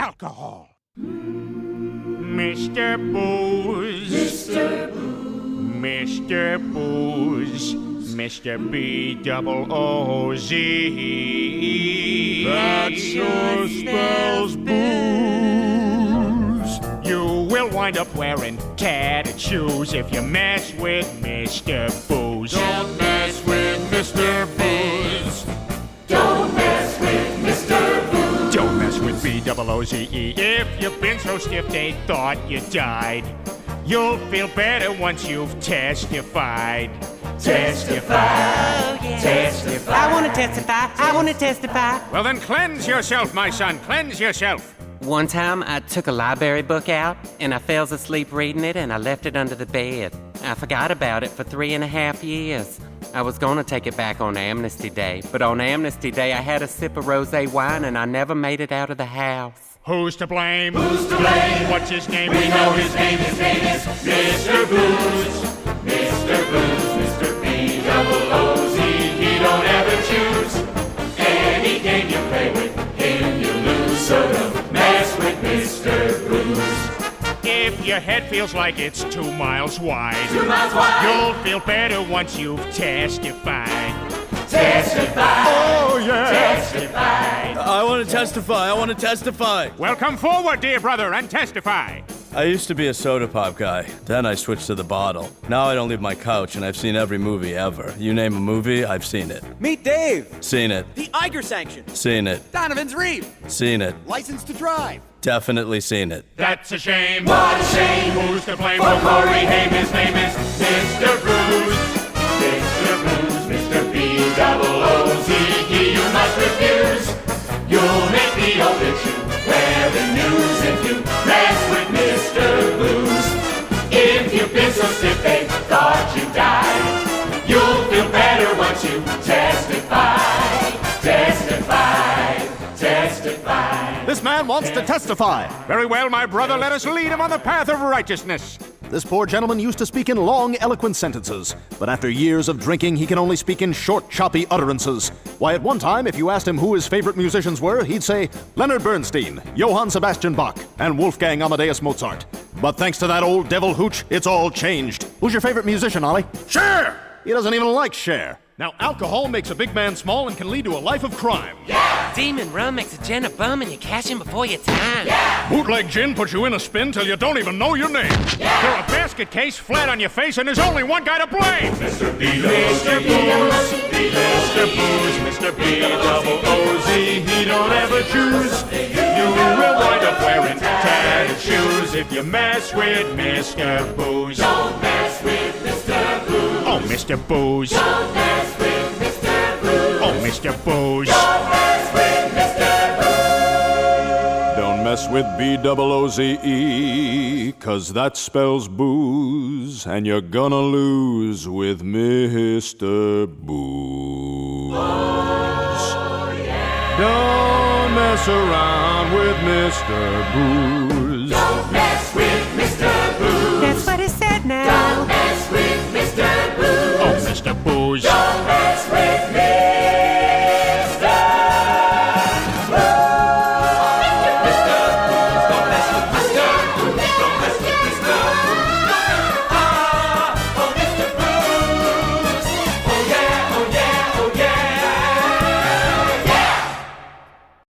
alcohol. Mr. Booze. Mr. Booze. Mr. Booze. Mr. B-double-O-Z. That sure spells booze. You will wind up wearing tattered shoes if you mess with Mr. Booze. Don't mess with Mr. Booze. Don't mess with Mr. Booze. Don't mess with B-double-O-Z-E. If you've been so stiff they thought you died, you'll feel better once you've testified. Testify. Oh, yeah. Testify. I want to testify. I want to testify. Well, then cleanse yourself, my son. Cleanse yourself. One time, I took a library book out, and I fell asleep reading it, and I left it under the bed. I forgot about it for 3.5 years. I was going to take it back on Amnesty Day, but on Amnesty Day, I had a sip of rosé wine, and I never made it out of the house. Who's to blame? Who's to blame? What's his name? We know his name is Mr. Booze. Mr. Booze, Mr. B-double-O-Z. He don't ever choose. Any game you play with him, you lose. So don't mess with Mr. Booze. If your head feels like it's 2 miles wide, 2 miles wide. you'll feel better once you've testified. Testify. Oh, yeah. Testify. I want to testify. I want to testify. Well, come forward, dear brother, and testify. I used to be a soda pop guy. Then I switched to the bottle. Now I don't leave my couch, and I've seen every movie ever. You name a movie, I've seen it. Meet Dave. Seen it. The Iger sanction. Seen it. Donovan's Reef. Seen it. License to drive. Definitely seen it. That's a shame. What a shame. Who's to blame? For Corey Haim, his name is Mr. Booze. Mr. Booze, Mr. B-double-O-Z. You must refuse. You'll make the obituary news if you mess with Mr. Booze. If you've been so stiff they thought you died, you'll feel better once you testify. Testify. Testify. This man wants to testify. Very well, my brother, let us lead him on the path of righteousness. This poor gentleman used to speak in long, eloquent sentences, but after years of drinking, he can only speak in short, choppy utterances. Why, at one time, if you asked him who his favorite musicians were, he'd say Leonard Bernstein, Johann Sebastian Bach, and Wolfgang Amadeus Mozart. But thanks to that old devil hooch, it's all changed. Who's your favorite musician, Ollie? Cher! He doesn't even like Cher. Now, alcohol makes a big man small and can lead to a life of crime. Demon rum makes a gin a bum, and you cash in before your time. Bootleg gin puts you in a spin till you don't even know your name. You're a basket case, flat on your face, and there's only one guy to blame. Mr. B-double-O-Z. Mr. Booze, Mr. B-double-O-Z. He don't ever choose. You will wind up wearing tattered shoes if you mess with Mr. Booze. Don't mess with Mr. Booze. Oh, Mr. Booze. Don't mess with Mr. Booze. Oh, Mr. Booze. Don't mess with Mr. Booze. Don't mess with B-double-O-Z-E, 'cause that spells booze, and you're gonna lose with Mr. Booze. Oh, yeah. Don't mess around with Mr. Booze. Don't mess with Mr. Booze.